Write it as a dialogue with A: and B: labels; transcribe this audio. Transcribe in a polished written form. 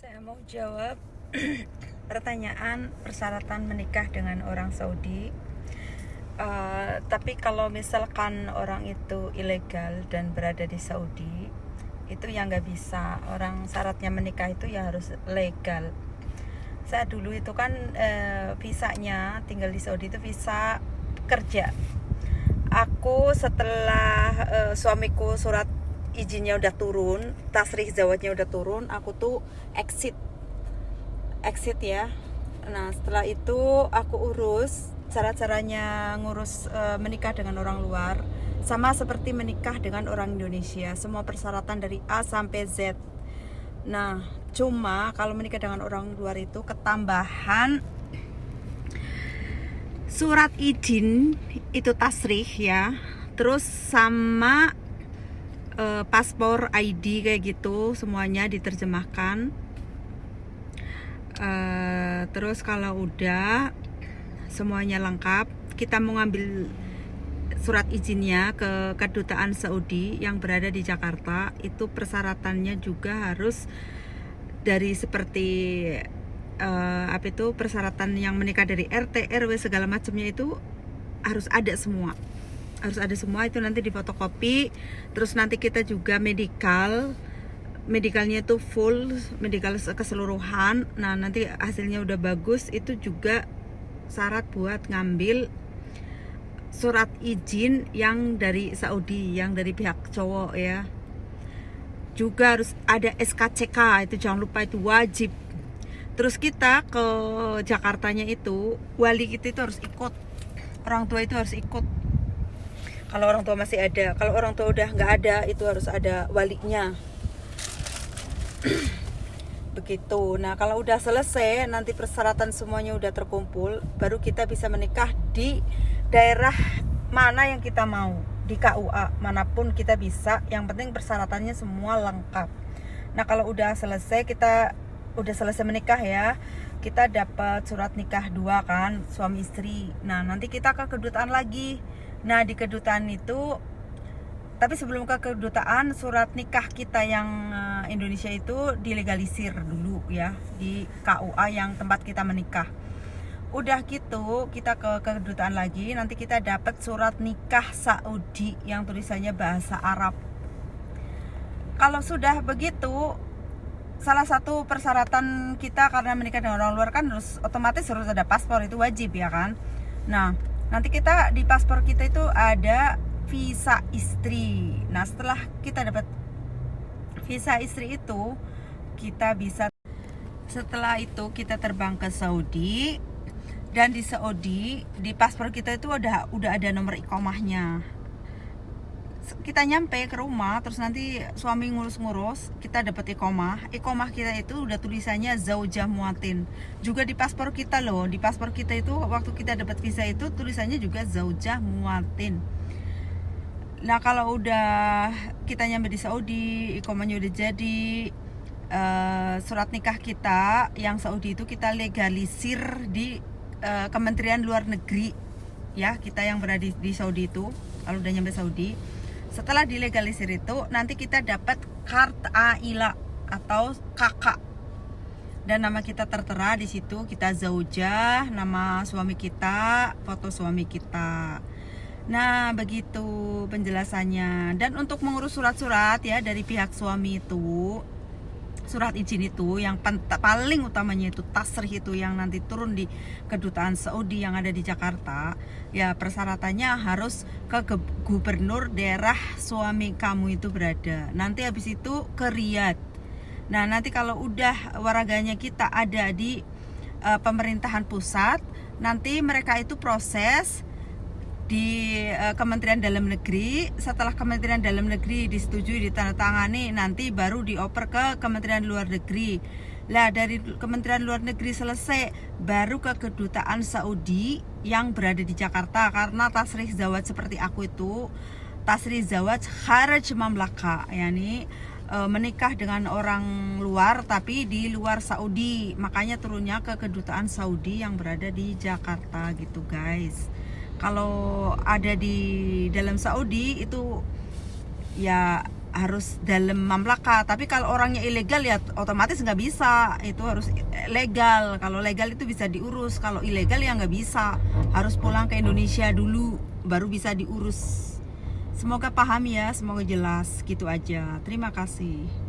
A: Saya mau jawab pertanyaan persyaratan menikah dengan orang Saudi. Tapi kalau misalkan orang itu ilegal dan berada di Saudi, itu yang nggak bisa. Orang syaratnya menikah itu ya harus legal. Saya dulu itu kan visanya tinggal di Saudi itu visa kerja. Aku setelah suamiku surat izinnya udah turun, tasrih zawatnya udah turun, aku tuh exit ya. Nah setelah itu aku urus cara-caranya ngurus menikah dengan orang luar, sama seperti menikah dengan orang Indonesia, semua persyaratan dari A sampai Z. Nah cuma kalau menikah dengan orang luar itu ketambahan surat izin itu tasrih ya, terus sama paspor ID kayak gitu semuanya diterjemahkan. Terus kalau udah semuanya lengkap, kita mau ngambil surat izinnya ke kedutaan Saudi yang berada di Jakarta. Itu persyaratannya juga harus dari seperti persyaratan yang menikah dari RT, RW segala macamnya itu harus ada semua. Itu nanti difotokopi. Terus nanti kita juga medikalnya itu full, medikal keseluruhan. Nah nanti hasilnya udah bagus, itu juga syarat buat ngambil surat izin yang dari Saudi, yang dari pihak cowok ya. Juga harus ada SKCK, itu jangan lupa, itu wajib. Terus kita ke Jakartanya itu, wali kita itu harus ikut, orang tua itu harus ikut. Kalau orang tua masih ada, kalau orang tua udah nggak ada, itu harus ada walinya. Begitu. Nah kalau udah selesai, nanti persyaratan semuanya udah terkumpul, baru kita bisa menikah di daerah mana yang kita mau, di KUA manapun kita bisa, yang penting persyaratannya semua lengkap. Nah kalau udah selesai, kita udah selesai menikah ya, kita dapat surat nikah 2 kan, suami istri. Nah nanti kita ke kedutaan lagi. Nah di kedutaan itu, tapi sebelum ke kedutaan, surat nikah kita yang Indonesia itu dilegalisir dulu ya di KUA yang tempat kita menikah. Udah gitu kita ke kedutaan lagi, nanti kita dapat surat nikah Saudi yang tulisannya bahasa Arab. Kalau sudah begitu, salah satu persyaratan kita karena menikah dengan orang luar kan otomatis harus ada paspor, itu wajib ya kan. Nah nanti kita di paspor kita itu ada visa istri. Nah setelah kita dapat visa istri itu, kita bisa, setelah itu kita terbang ke Saudi. Dan di Saudi, di paspor kita itu udah ada nomor iqomahnya. Kita nyampe ke rumah, terus nanti suami ngurus-ngurus, kita dapat iqomah kita itu udah tulisannya zaujah muatin. Juga di paspor kita loh, di paspor kita itu waktu kita dapat visa itu tulisannya juga zaujah muatin. Nah kalau udah kita nyampe di Saudi, iqomahnya udah jadi, surat nikah kita yang Saudi itu kita legalisir di Kementerian Luar Negeri ya, kita yang berada di Saudi itu. Kalau udah nyampe Saudi, setelah dilegalisir itu, nanti kita dapat kartu aila atau kakak, dan nama kita tertera di situ. Kita zaujah, nama suami kita, foto suami kita. Nah begitu penjelasannya. Dan untuk mengurus surat-surat ya dari pihak suami itu, surat izin itu yang paling utamanya itu tasrih itu yang nanti turun di kedutaan Saudi yang ada di Jakarta ya, persyaratannya harus ke gubernur daerah suami kamu itu berada. Nanti habis itu ke Riyadh. Nah nanti kalau udah waraganya kita ada di pemerintahan pusat, nanti mereka itu proses di Kementerian Dalam Negeri. Setelah Kementerian Dalam Negeri disetujui, ditandatangani, nanti baru dioper ke Kementerian Luar Negeri. Lah dari Kementerian Luar Negeri selesai, baru ke kedutaan Saudi yang berada di Jakarta. Karena tasrih zawaj seperti aku itu, tasrih zawaj kharaj mamlaka, yakni menikah dengan orang luar tapi di luar Saudi, makanya turunnya ke kedutaan Saudi yang berada di Jakarta gitu guys. Kalau ada di dalam Saudi itu ya harus dalam mamlaka. Tapi kalau orangnya ilegal ya otomatis nggak bisa, itu harus legal. Kalau legal itu bisa diurus, kalau ilegal ya nggak bisa, harus pulang ke Indonesia dulu baru bisa diurus. Semoga paham ya, semoga jelas. Gitu aja, terima kasih.